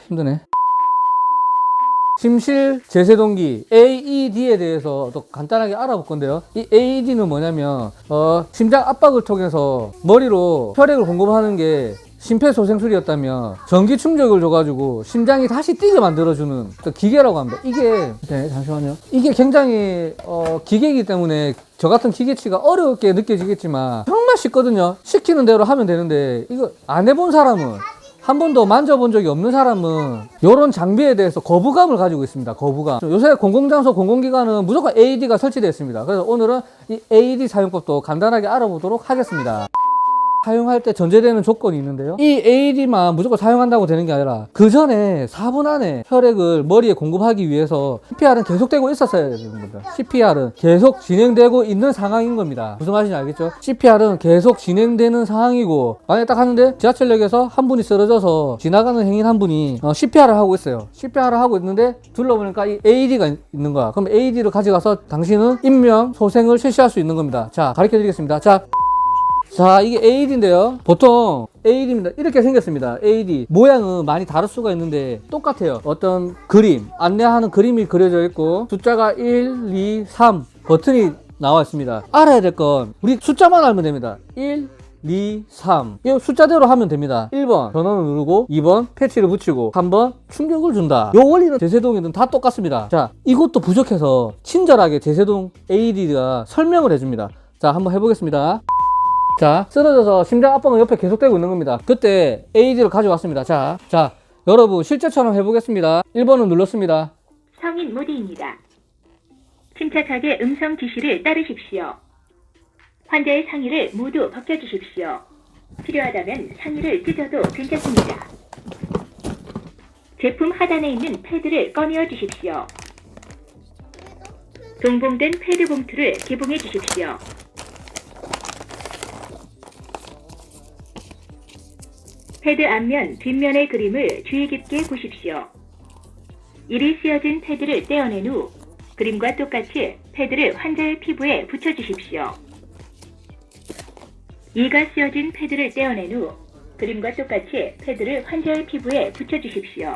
힘드네. 심실 제세동기 AED에 대해서 또 간단하게 알아볼 건데요. 이 AED는 뭐냐면 심장 압박을 통해서 머리로 혈액을 공급하는 게 심폐소생술이었다면 전기 충격을 줘가지고 심장이 다시 뛰게 만들어주는 그 기계라고 합니다. 이게 네, 잠시만요. 이게 굉장히 기계이기 때문에 저 같은 기계치가 어렵게 느껴지겠지만 정말 쉽거든요. 시키는 대로 하면 되는데 이거 안 해본 사람은, 한 번도 만져본 적이 없는 사람은 이런 장비에 대해서 거부감을 가지고 있습니다. 거부감. 요새 공공장소, 공공기관은 무조건 AED가 설치되어 있습니다. 그래서 오늘은 이 AED 사용법도 간단하게 알아보도록 하겠습니다. 사용할 때 전제되는 조건이 있는데요. 이 AED만 무조건 사용한다고 되는 게 아니라 그 전에 4분 안에 혈액을 머리에 공급하기 위해서 CPR은 계속되고 있었어야 되는 겁니다. CPR은 계속 진행되고 있는 상황인 겁니다. 무슨 말인지 알겠죠? CPR은 계속 진행되는 상황이고, 만약에 딱 하는데 지하철역에서 한 분이 쓰러져서 지나가는 행인 한 분이 CPR을 하고 있어요. CPR을 하고 있는데 둘러보니까 이 AED가 있는 거야. 그럼 AED를 가져가서 당신은 인명 소생을 실시할 수 있는 겁니다. 자, 가르쳐 드리겠습니다. 자, 이게 AED인데요. 보통 AED입니다. 이렇게 생겼습니다. AED. 모양은 많이 다를 수가 있는데 똑같아요. 어떤 그림, 안내하는 그림이 그려져 있고 숫자가 1, 2, 3 버튼이 나와 있습니다. 알아야 될 건 우리 숫자만 알면 됩니다. 1, 2, 3. 이 숫자대로 하면 됩니다. 1번 전원을 누르고, 2번 패치를 붙이고, 3번 충격을 준다. 요 원리는 제세동이든 다 똑같습니다. 자, 이것도 부족해서 친절하게 제세동 AED가 설명을 해줍니다. 자, 한번 해보겠습니다. 자, 쓰러져서 심장 압박은 옆에 계속되고 있는 겁니다. 그때 AED를 가져왔습니다. 자, 여러분 실제처럼 해보겠습니다. 1번을 눌렀습니다. 성인 모드입니다. 침착하게 음성 지시를 따르십시오. 환자의 상의를 모두 벗겨주십시오. 필요하다면 상의를 찢어도 괜찮습니다. 제품 하단에 있는 패드를 꺼내어 주십시오. 동봉된 패드 봉투를 개봉해 주십시오. 패드 앞면, 뒷면의 그림을 주의 깊게 보십시오. 이리 쓰여진 패드를 떼어낸 후 그림과 똑같이 패드를 환자의 피부에 붙여주십시오. 이가 쓰여진 패드를 떼어낸 후 그림과 똑같이 패드를 환자의 피부에 붙여주십시오.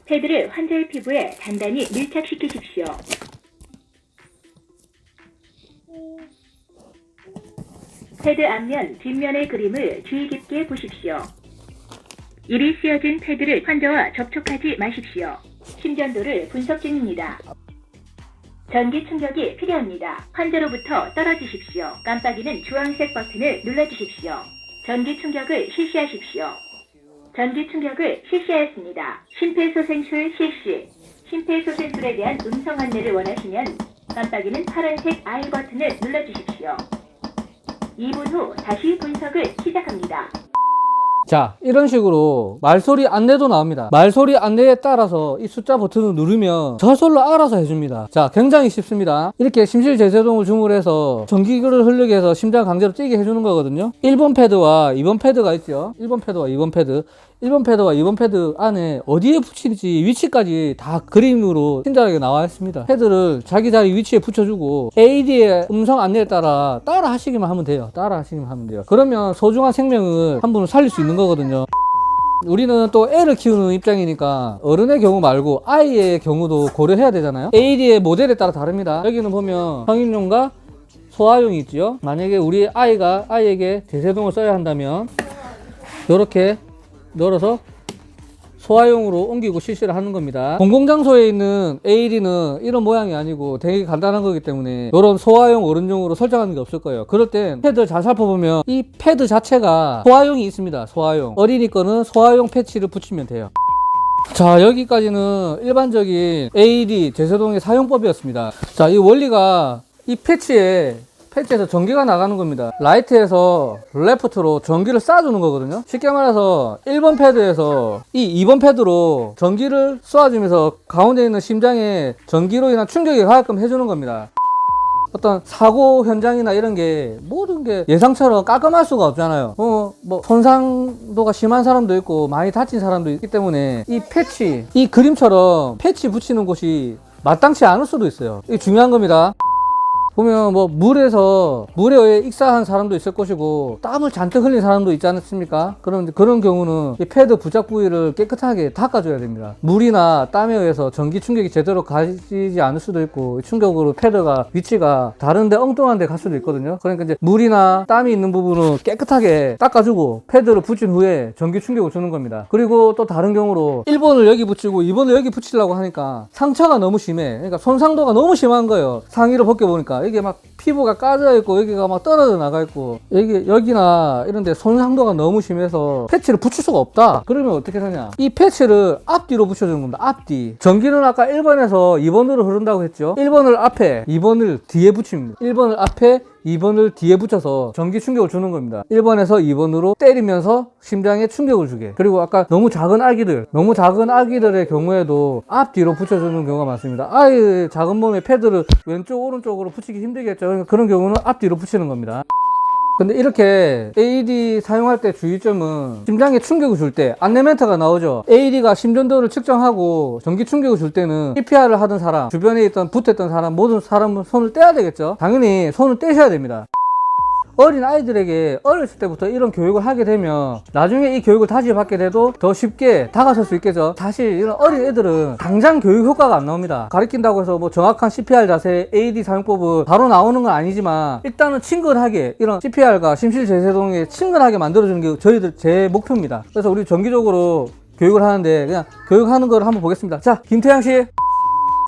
패드를 환자의 피부에 단단히 밀착시키십시오. 패드 앞면, 뒷면의 그림을 주의 깊게 보십시오. 이리 쓰여진 패드를 환자와 접촉하지 마십시오. 심전도를 분석 중입니다. 전기 충격이 필요합니다. 환자로부터 떨어지십시오. 깜빡이는 주황색 버튼을 눌러주십시오. 전기 충격을 실시하십시오. 전기 충격을 실시하였습니다. 심폐소생술 실시. 심폐소생술에 대한 음성 안내를 원하시면 깜빡이는 파란색 I 버튼을 눌러주십시오. 2분 후 다시 분석을 시작합니다. 자, 이런 식으로 말소리 안내도 나옵니다. 말소리 안내에 따라서 이 숫자 버튼을 누르면 저절로 알아서 해줍니다. 자, 굉장히 쉽습니다. 이렇게 심실제세동을 중으로 해서 전기를 흐르게 해서 심장 강제로 뛰게 해주는 거거든요. 1번 패드와 2번 패드가 있죠. 1번 패드와 2번 패드. 1번 패드와 2번 패드 안에 어디에 붙일지 위치까지 다 그림으로 친절하게 나와 있습니다. 패드를 자기 자리 위치에 붙여주고 AED의 음성 안내에 따라 하시기만 하면 돼요. 그러면 소중한 생명을 한 분을 살릴 수 있는 거거든요. 우리는 또 애를 키우는 입장이니까 어른의 경우 말고 아이의 경우도 고려해야 되잖아요. AED의 모델에 따라 다릅니다. 여기는 보면 성인용과 소아용이 있죠. 만약에 우리 아이에게 제세동을 써야 한다면 이렇게 널어서 소화용으로 옮기고 실시를 하는 겁니다. 공공장소에 있는 AED는 이런 모양이 아니고 되게 간단한 거기 때문에 이런 소화용, 어른용으로 설정하는 게 없을 거예요. 그럴 땐 패드 잘 살펴보면 이 패드 자체가 소화용이 있습니다. 소화용. 어린이 거는 소화용 패치를 붙이면 돼요. 자, 여기까지는 일반적인 AED 제세동의 사용법이었습니다. 자, 이 원리가 이 패치에서 전기가 나가는 겁니다. 라이트에서 레프트로 전기를 쏴주는 거거든요. 쉽게 말해서 1번 패드에서 이 2번 패드로 전기를 쏴주면서 가운데 있는 심장에 전기로 인한 충격이 가게끔 해주는 겁니다. 어떤 사고 현장이나 이런 게 모든 게 예상처럼 깔끔할 수가 없잖아요. 뭐 손상도가 심한 사람도 있고 많이 다친 사람도 있기 때문에 이 패치, 이 그림처럼 패치 붙이는 곳이 마땅치 않을 수도 있어요. 이게 중요한 겁니다. 보면 뭐 물에 의해 익사한 사람도 있을 것이고 땀을 잔뜩 흘린 사람도 있지 않습니까? 그런 경우는 이 패드 부착 부위를 깨끗하게 닦아줘야 됩니다. 물이나 땀에 의해서 전기 충격이 제대로 가지지 않을 수도 있고 충격으로 패드가 위치가 다른데 엉뚱한 데 갈 수도 있거든요. 그러니까 이제 물이나 땀이 있는 부분은 깨끗하게 닦아주고 패드를 붙인 후에 전기 충격을 주는 겁니다. 그리고 또 다른 경우로 1번을 여기 붙이고 2번을 여기 붙이려고 하니까 상처가 너무 심해. 그러니까 손상도가 너무 심한 거예요. 상의를 벗겨보니까 이게 막 피부가 까져 있고 여기가 막 떨어져 나가 있고 여기나 이런데 손상도가 너무 심해서 패치를 붙일 수가 없다. 그러면 어떻게 하냐? 이 패치를 앞뒤로 붙여주는 겁니다. 앞뒤. 전기는 아까 1번에서 2번으로 흐른다고 했죠. 1번을 앞에 2번을 뒤에 붙입니다. 1번을 앞에 2번을 뒤에 붙여서 전기 충격을 주는 겁니다. 1번에서 2번으로 때리면서 심장에 충격을 주게. 그리고 아까 너무 작은 아기들의 경우에도 앞뒤로 붙여주는 경우가 많습니다. 아이 작은 몸에 패드를 왼쪽 오른쪽으로 붙이기 힘들겠죠. 그런 경우는 앞뒤로 붙이는 겁니다. 근데 이렇게 AED 사용할 때 주의점은 심장에 충격을 줄 때 안내 멘트가 나오죠. AED가 심전도를 측정하고 전기 충격을 줄 때는 CPR을 하던 사람, 주변에 붙어있던 사람, 모든 사람은 손을 떼야 되겠죠. 당연히 손을 떼셔야 됩니다. 어린 아이들에게 어렸을 때부터 이런 교육을 하게 되면 나중에 이 교육을 다시 받게 돼도 더 쉽게 다가설 수 있겠죠. 사실 이런 어린 애들은 당장 교육 효과가 안 나옵니다. 가르친다고 해서 뭐 정확한 CPR 자세, AED 사용법은 바로 나오는 건 아니지만 일단은 친근하게 이런 CPR과 심실재세동에 친근하게 만들어주는 게 제 목표입니다. 그래서 우리 정기적으로 교육을 하는데 그냥 교육하는 걸 한번 보겠습니다. 자, 김태양 씨.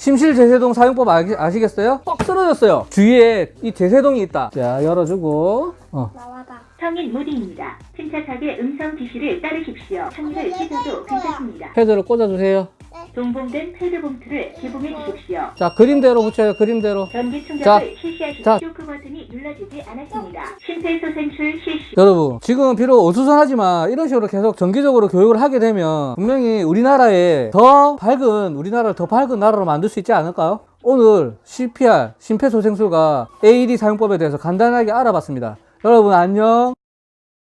심실재세동 사용법 아시겠어요? 뻑 쓰러졌어요. 주위에 이 재세동이 있다. 자, 열어주고 나와봐. 성인 모드입니다. 침착하게 음성 지시를 따르십시오. 창문을 씻어도 괜찮습니다. 패드를 꽂아주세요. 동봉된 패드 봉투를 개봉해 주십시오. 자, 그림대로 붙여요. 그림대로. 전기 충격을 자, 실시하십시오. 자. 쇼크 버튼이 눌러지지 않았습니다. 심폐소생술 실시. 여러분, 지금 비록 어수선하지만 이런 식으로 계속 정기적으로 교육을 하게 되면 분명히 우리나라를 더 밝은 나라로 만들 수 있지 않을까요? 오늘 CPR, 심폐소생술과 AED 사용법에 대해서 간단하게 알아봤습니다. 여러분 안녕.